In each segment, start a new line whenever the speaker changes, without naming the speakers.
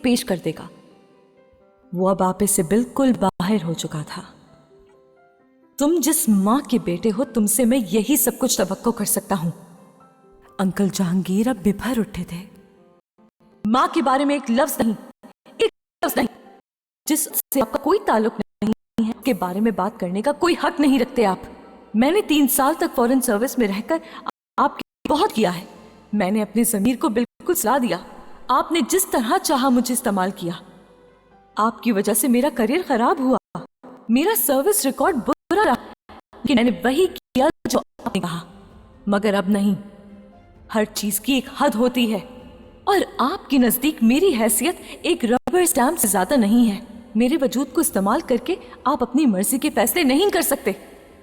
पेश कर देगा। वो अब आप से बिल्कुल बाहर हो चुका था। तुम जिस माँ के बेटे हो, तुमसे मैं यही सब कुछ तवक्को कर सकता हूं। अंकल जहांगीर अब बिभर उठे थे। माँ के बारे में एक लफ्ज नहीं, एक लफ्ज नहीं। जिससे आपका कोई ताल्लुक नहीं है, के बारे में बात करने का कोई हक नहीं रखते आप। मैंने 3 साल तक फॉरेन सर्विस में रहकर आपके बहुत किया है। मैंने अपने ज़मीर को बिल्कुल सलाह दिया। आपने जिस तरह चाहा मुझे इस्तेमाल किया। आपकी वजह से मेरा करियर खराब हुआ, मेरा सर्विस रिकॉर्ड बुरा रहा, कि मैंने वही किया जो आपने कहा। मगर अब नहीं, हर चीज की एक हद होती है, और आपके नजदीक मेरी हैसियत एक रबर स्टैम्प से ज्यादा नहीं है। मेरे वजूद को इस्तेमाल करके आप अपनी मर्जी के फैसले नहीं कर सकते।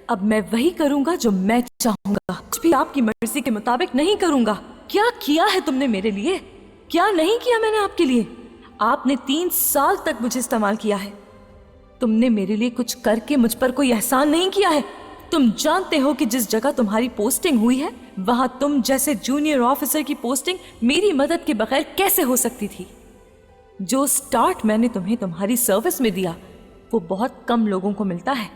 अब मैं वही करूंगा जो मैं चाहूंगा, कुछ भी आपकी मर्जी के मुताबिक नहीं करूंगा। क्या किया है तुमने मेरे लिए, क्या नहीं किया मैंने आपके लिए? आपने 3 साल तक मुझे इस्तेमाल किया है। तुमने मेरे लिए कुछ करके मुझ पर कोई एहसान नहीं किया है। तुम जानते हो कि जिस जगह तुम्हारी पोस्टिंग हुई है, वहां तुम जैसे जूनियर ऑफिसर की पोस्टिंग मेरी मदद के बगैर कैसे हो सकती थी? जो स्टार्ट मैंने तुम्हें तुम्हारी सर्विस में दिया, वो बहुत कम लोगों को मिलता है,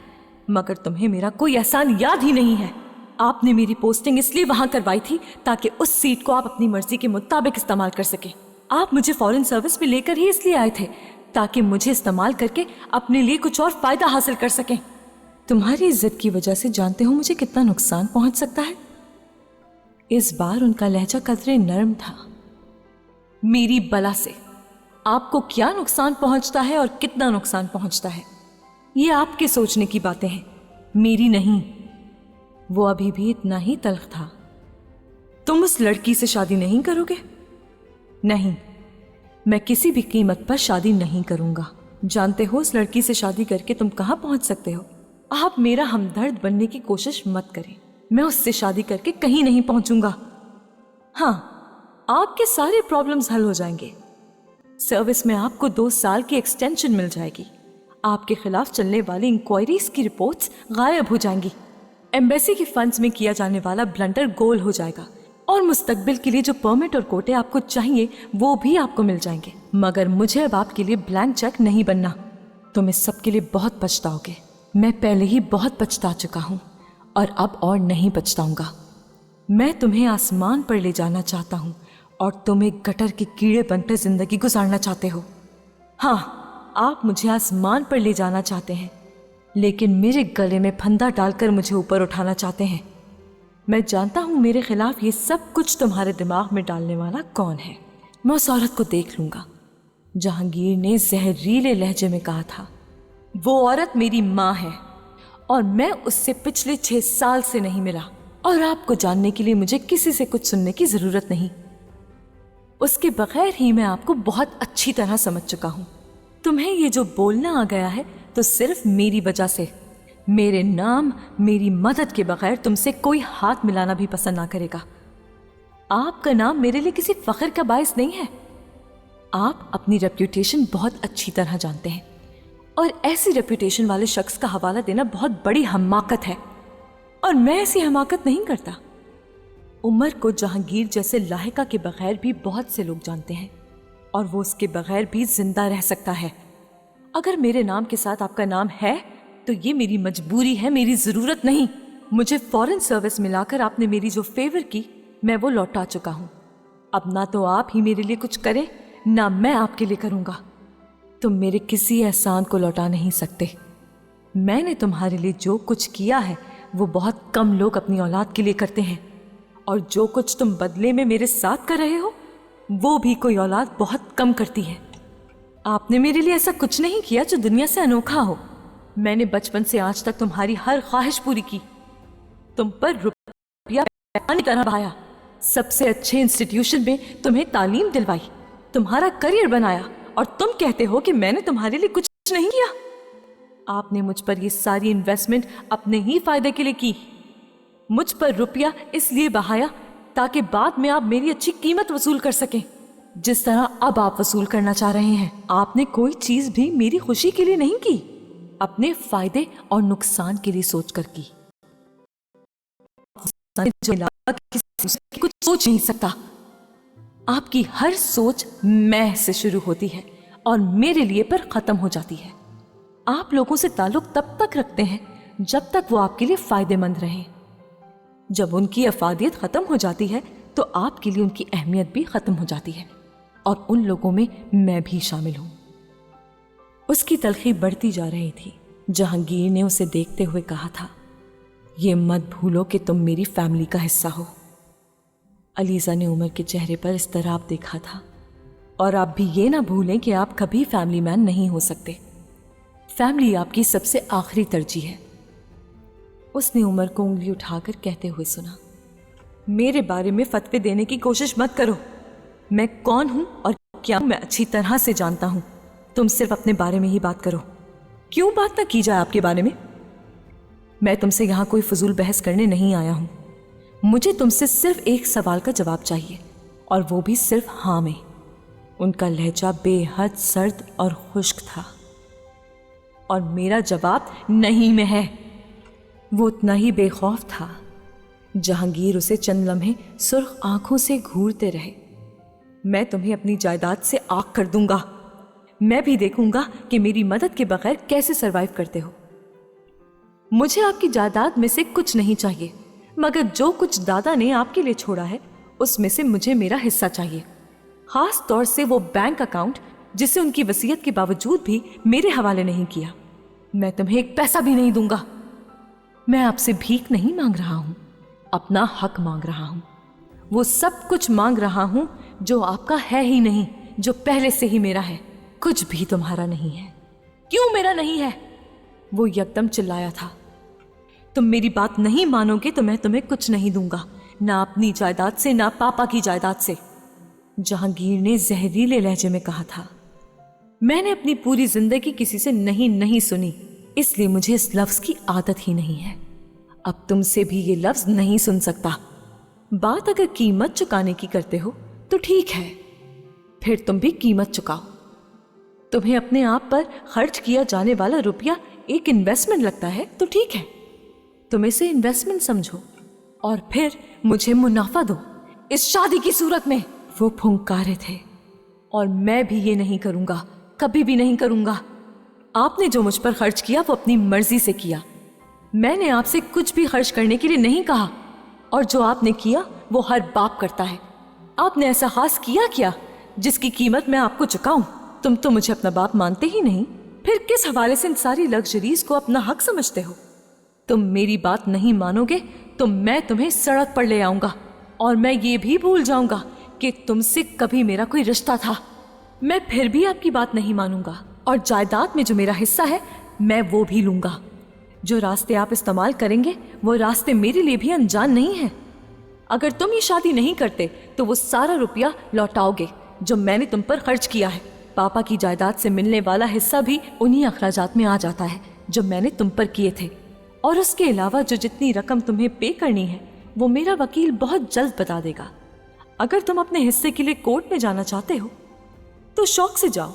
मगर तुम्हें मेरा कोई एहसान याद ही नहीं है। आपने मेरी पोस्टिंग इसलिए वहां करवाई थी ताकि उस सीट को आप अपनी मर्जी के मुताबिक इस्तेमाल कर सके। आप मुझे फॉरेन सर्विस में लेकर ही इसलिए आए थे ताकि मुझे इस्तेमाल करके अपने लिए कुछ और फायदा हासिल कर सकें। तुम्हारी इज्जत की वजह से जानते हो मुझे कितना नुकसान पहुंच सकता है? इस बार उनका लहजा कदरे नरम था। मेरी बला से आपको क्या नुकसान पहुंचता है और कितना नुकसान पहुंचता है, ये आपके सोचने की बातें हैं, मेरी नहीं। वो अभी भी इतना ही तल्ख था। तुम उस लड़की से शादी नहीं करोगे? नहीं, मैं किसी भी कीमत पर शादी नहीं करूंगा। जानते हो उस लड़की से शादी करके तुम कहां पहुंच सकते हो? आप मेरा हमदर्द बनने की कोशिश मत करें। मैं उससे शादी करके कहीं नहीं पहुंचूंगा। हाँ, आपके सारे प्रॉब्लम्स हल हो जाएंगे। सर्विस में आपको 2 साल की एक्सटेंशन मिल जाएगी। आपके खिलाफ चलने वाली इंक्वायरीज की रिपोर्ट्स गायब हो जाएंगी। एम्बेसी के फंड्स में किया जाने वाला ब्लंडर गोल हो जाएगा, और मुस्तकबिल के लिए जो परमिट और कोटे आपको चाहिए वो भी आपको मिल जाएंगे। मगर मुझे अब आपके लिए ब्लैंक चेक नहीं बनना। तुम इस सब के लिए बहुत पछताओगे। मैं पहले ही बहुत पछता चुका हूं, और अब और नहीं पछताऊंगा। मैं तुम्हें आसमान पर ले जाना चाहता हूं, और तुम एक गटर के कीड़े बनकर जिंदगी गुजारना चाहते हो। हाँ, आप मुझे आसमान पर ले जाना चाहते हैं, लेकिन मेरे गले में फंदा डालकर मुझे ऊपर उठाना चाहते हैं। मैं जानता हूं मेरे खिलाफ ये सब कुछ तुम्हारे दिमाग में डालने वाला कौन है। मैं उस औरत को देख लूंगा, जहांगीर ने जहरीले लहजे में कहा था। वो औरत मेरी माँ है, और मैं उससे पिछले 6 साल से नहीं मिला, और आपको जानने के लिए मुझे किसी से कुछ सुनने की जरूरत नहीं। उसके बगैर ही मैं आपको बहुत अच्छी तरह समझ चुका हूं। तुम्हें ये जो बोलना आ गया है तो सिर्फ मेरी वजह से। मेरे नाम, मेरी मदद के बगैर तुमसे कोई हाथ मिलाना भी पसंद ना करेगा। आपका नाम मेरे लिए किसी फख्र का बायस नहीं है। आप अपनी रेप्यूटेशन बहुत अच्छी तरह जानते हैं, और ऐसी रेप्यूटेशन वाले शख्स का हवाला देना बहुत बड़ी हमाकत है, और मैं ऐसी हमाकत नहीं करता। उमर को जहांगीर जैसे लाहिका के बगैर भी बहुत से लोग जानते हैं, और वो उसके बगैर भी जिंदा रह सकता है। अगर मेरे नाम के साथ आपका नाम है तो ये मेरी मजबूरी है, मेरी जरूरत नहीं। मुझे फॉरेन सर्विस मिलाकर आपने मेरी जो फेवर की, मैं वो लौटा चुका हूं। अब ना तो आप ही मेरे लिए कुछ करें, ना मैं आपके लिए करूंगा। तुम मेरे किसी एहसान को लौटा नहीं सकते। मैंने तुम्हारे लिए जो कुछ किया है वो बहुत कम लोग अपनी औलाद के लिए करते हैं, और जो कुछ तुम बदले में मेरे साथ कर रहे हो वो भी कोई औलाद बहुत कम करती है। आपने मेरे लिए ऐसा कुछ नहीं किया जो दुनिया से अनोखा हो। मैंने बचपन से आज तक तुम्हारी हर ख्वाहिश पूरी की, तुम पर रुपया पैमाने तरह बहाया, सबसे अच्छे इंस्टीट्यूशन में तुम्हें तालीम दिलवाई, तुम्हारा करियर बनाया, और तुम कहते हो कि मैंने तुम्हारे लिए कुछ नहीं किया। आपने मुझ पर ये सारी इन्वेस्टमेंट अपने ही फायदे के लिए की। मुझ पर रुपया इसलिए बहाया ताकि बाद में आप मेरी अच्छी कीमत वसूल कर सकें, जिस तरह अब आप वसूल करना चाह रहे हैं। आपने कोई चीज भी मेरी खुशी के लिए नहीं की, अपने फायदे और नुकसान के लिए सोचकर की। कुछ सोच नहीं सकता। आपकी हर सोच मैं से शुरू होती है, और मेरे लिए पर खत्म हो जाती है। आप लोगों से ताल्लुक तब तक रखते हैं जब तक वो आपके लिए फायदेमंद रहें। जब उनकी अफादियत खत्म हो जाती है तो आपके लिए उनकी अहमियत भी खत्म हो जाती है, और उन लोगों में मैं भी शामिल हूं। उसकी तलखी बढ़ती जा रही थी। जहांगीर ने उसे देखते हुए कहा था, ये मत भूलो कि तुम मेरी फैमिली का हिस्सा हो। अलीज़ा ने उमर के चेहरे पर इस्तराब देखा था। और आप भी ये ना भूलें कि आप कभी फैमिली मैन नहीं हो सकते। फैमिली आपकी सबसे आखिरी तरजीह है। उसने उमर को उंगली उठाकर कहते हुए सुना, मेरे बारे में फतवे देने की कोशिश मत करो। मैं कौन हूं और क्या मैं अच्छी तरह से जानता हूं। तुम सिर्फ अपने बारे में ही बात करो। क्यों बात ना की जाए आपके बारे में? मैं तुमसे यहां कोई फजूल बहस करने नहीं आया हूं। मुझे तुमसे सिर्फ एक सवाल का जवाब चाहिए, और वो भी सिर्फ हाँ में। उनका लहजा बेहद सर्द और खुश्क था। और मेरा जवाब नहीं में है। वो उतना ही बेखौफ था। जहांगीर उसे चंद लम्हे सुर्ख आंखों से घूरते रहे। मैं तुम्हें अपनी जायदाद से आग कर दूंगा। मैं भी देखूंगा कि मेरी मदद के बगैर कैसे सरवाइव करते हो। मुझे आपकी जायदाद में से कुछ नहीं चाहिए, मगर जो कुछ दादा ने आपके लिए छोड़ा है उसमें से मुझे मेरा हिस्सा चाहिए। खास तौर से वो बैंक अकाउंट जिसे उनकी वसीयत के बावजूद भी मेरे हवाले नहीं किया। मैं तुम्हें एक पैसा भी नहीं दूंगा। मैं आपसे भीख नहीं मांग रहा हूं, अपना हक मांग रहा हूं। वो सब कुछ मांग रहा हूं जो आपका है ही नहीं, जो पहले से ही मेरा है। कुछ भी तुम्हारा नहीं है। क्यों मेरा नहीं है? वो यकदम चिल्लाया था। तुम मेरी बात नहीं मानोगे तो मैं तुम्हें कुछ नहीं दूंगा, ना अपनी जायदाद से, ना पापा की जायदाद से। जहांगीर ने जहरीले लहजे में कहा था। मैंने अपनी पूरी जिंदगी किसी से नहीं सुनी, इसलिए मुझे इस लफ्ज की आदत ही नहीं है। अब तुमसे भी ये लफ्ज नहीं सुन सकता। बात अगर कीमत चुकाने की करते हो तो ठीक है, फिर तुम भी कीमत चुकाओ। तुम्हें अपने आप पर खर्च किया जाने वाला रुपया एक इन्वेस्टमेंट लगता है तो ठीक है, तुम इसे इन्वेस्टमेंट समझो और फिर मुझे मुनाफा दो इस शादी की सूरत में। वो फुंकारे थे। और मैं भी ये नहीं करूंगा, कभी भी नहीं करूंगा। आपने जो मुझ पर खर्च किया वो अपनी मर्जी से किया। मैंने आपसे कुछ भी खर्च करने के लिए नहीं कहा, और जो आपने किया वो हर बाप करता है। आपने ऐसा खास किया क्या जिसकी कीमत मैं आपको चुकाऊं? तुम तो मुझे अपना बाप मानते ही नहीं, फिर किस हवाले से इन सारी लग्जरीज को अपना हक समझते हो? तुम मेरी बात नहीं मानोगे तो मैं तुम्हें सड़क पर ले आऊंगा, और मैं ये भी भूल जाऊंगा कि तुमसे कभी मेरा कोई रिश्ता था। मैं फिर भी आपकी बात नहीं मानूंगा, और जायदाद में जो मेरा हिस्सा है मैं वो भी लूंगा। जो रास्ते आप इस्तेमाल करेंगे वो रास्ते मेरे लिए भी अनजान नहीं है। अगर तुम ये शादी नहीं करते तो वो सारा रुपया लौटाओगे जो मैंने तुम पर खर्च किया है। पापा की जायदाद से मिलने वाला हिस्सा भी उन्हीं अखराजात में आ जाता है जो मैंने तुम पर किए थे, और उसके अलावा जो जितनी रकम तुम्हें पे करनी है वो मेरा वकील बहुत जल्द बता देगा। अगर तुम अपने हिस्से के लिए कोर्ट में जाना चाहते हो तो शौक से जाओ।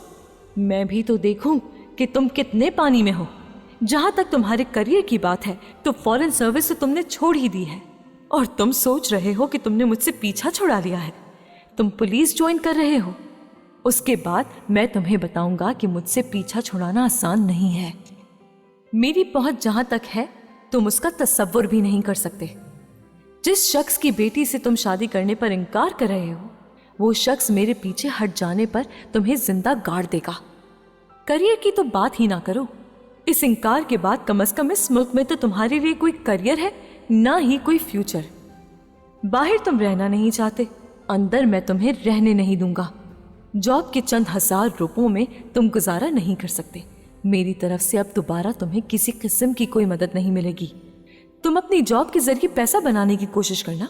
मैं भी तो देखूं कि तुम कितने पानी में हो। जहां तक तुम्हारे करियर की बात है तो फॉरेन सर्विस तो तुमने छोड़ ही दी है, और तुम सोच रहे हो कि तुमने मुझसे पीछा छुड़ा लिया है। तुम पुलिस ज्वाइन कर रहे हो। उसके बाद मैं तुम्हें बताऊंगा कि मुझसे पीछा छुड़ाना आसान नहीं है। मेरी पहुंच जहां तक है तुम उसका तसव्वुर भी नहीं कर सकते। जिस शख्स की बेटी से तुम शादी करने पर इनकार कर रहे हो वो शख्स मेरे पीछे हट जाने पर तुम्हें जिंदा गाड़ देगा। करियर की तो बात ही ना करो। इस इनकार के बाद कम से कम इस मुल्क में तो तुम्हारे लिए कोई करियर है, ना ही कोई फ्यूचर। बाहर तुम रहना नहीं चाहते, अंदर मैं तुम्हें रहने नहीं दूंगा। जॉब के चंद हजार रुपयों में तुम गुजारा नहीं कर सकते। मेरी तरफ से अब दोबारा तुम्हें किसी किस्म की कोई मदद नहीं मिलेगी। तुम अपनी जॉब के जरिए पैसा बनाने की कोशिश करना,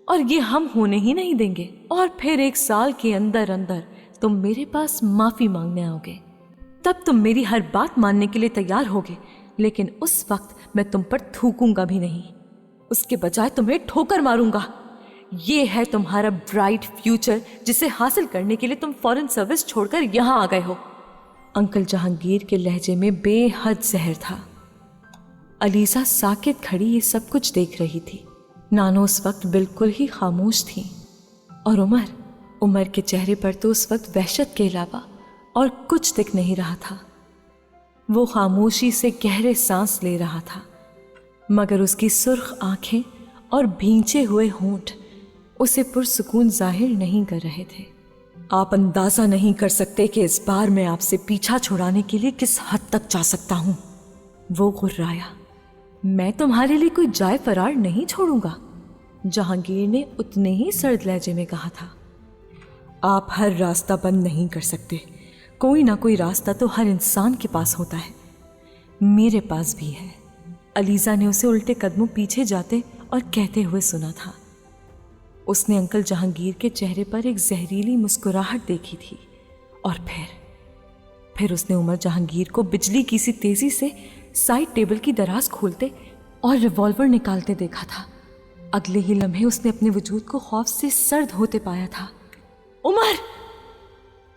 और ये हम होने ही नहीं देंगे। और फिर 1 साल के अंदर अंदर तुम मेरे पास माफी मांगने आओगे। तब तुम मेरी हर बात मानने के लिए तैयार होगे, लेकिन उस वक्त मैं तुम पर थूकूंगा भी नहीं। उसके बजाय तुम्हें ठोकर मारूंगा। ये है तुम्हारा ब्राइट फ्यूचर जिसे हासिल करने के लिए तुम फॉरेन सर्विस छोड़कर यहां आ गए हो। अंकल जहांगीर के लहजे में बेहद जहर था। अलीज़ा साकित खड़ी ये सब कुछ देख रही थी। नानो उस वक्त बिल्कुल ही खामोश थी, और उमर के चेहरे पर तो उस वक्त वहशत के अलावा और कुछ दिख नहीं रहा था। वो खामोशी से गहरे सांस ले रहा था, मगर उसकी सुर्ख आंखें और भींचे हुए होंठ उसे पुरसुकून जाहिर नहीं कर रहे थे। आप अंदाजा नहीं कर सकते कि इस बार मैं आपसे पीछा छुड़ाने के लिए किस हद तक जा सकता हूं। वो गुर्राया। मैं तुम्हारे लिए कोई जाए फरार नहीं छोड़ूंगा, जहांगीर ने उतने ही सर्द लहजे में कहा था। आप हर रास्ता बंद नहीं कर सकते। कोई ना कोई रास्ता तो हर इंसान के पास होता है। मेरे पास भी है। अलीज़ा ने उसे उल्टे कदमों पीछे जाते और कहते हुए सुना था। उसने अंकल जहांगीर के चेहरे पर एक जहरीली मुस्कुराहट देखी थी और फिर उसने उमर जहांगीर को बिजली की सी तेजी से साइड टेबल की दराज खोलते और रिवॉल्वर निकालते देखा था। अगले ही लम्हे उसने अपने वजूद को खौफ से सर्द होते पाया था। उमर!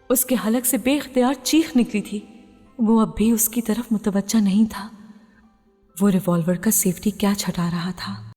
उसके हलक से बेख्तियार चीख निकली थी। वो अब भी उसकी तरफ मुतवज्जा नहीं था। वो रिवॉल्वर का सेफ्टी कैच हटा रहा था।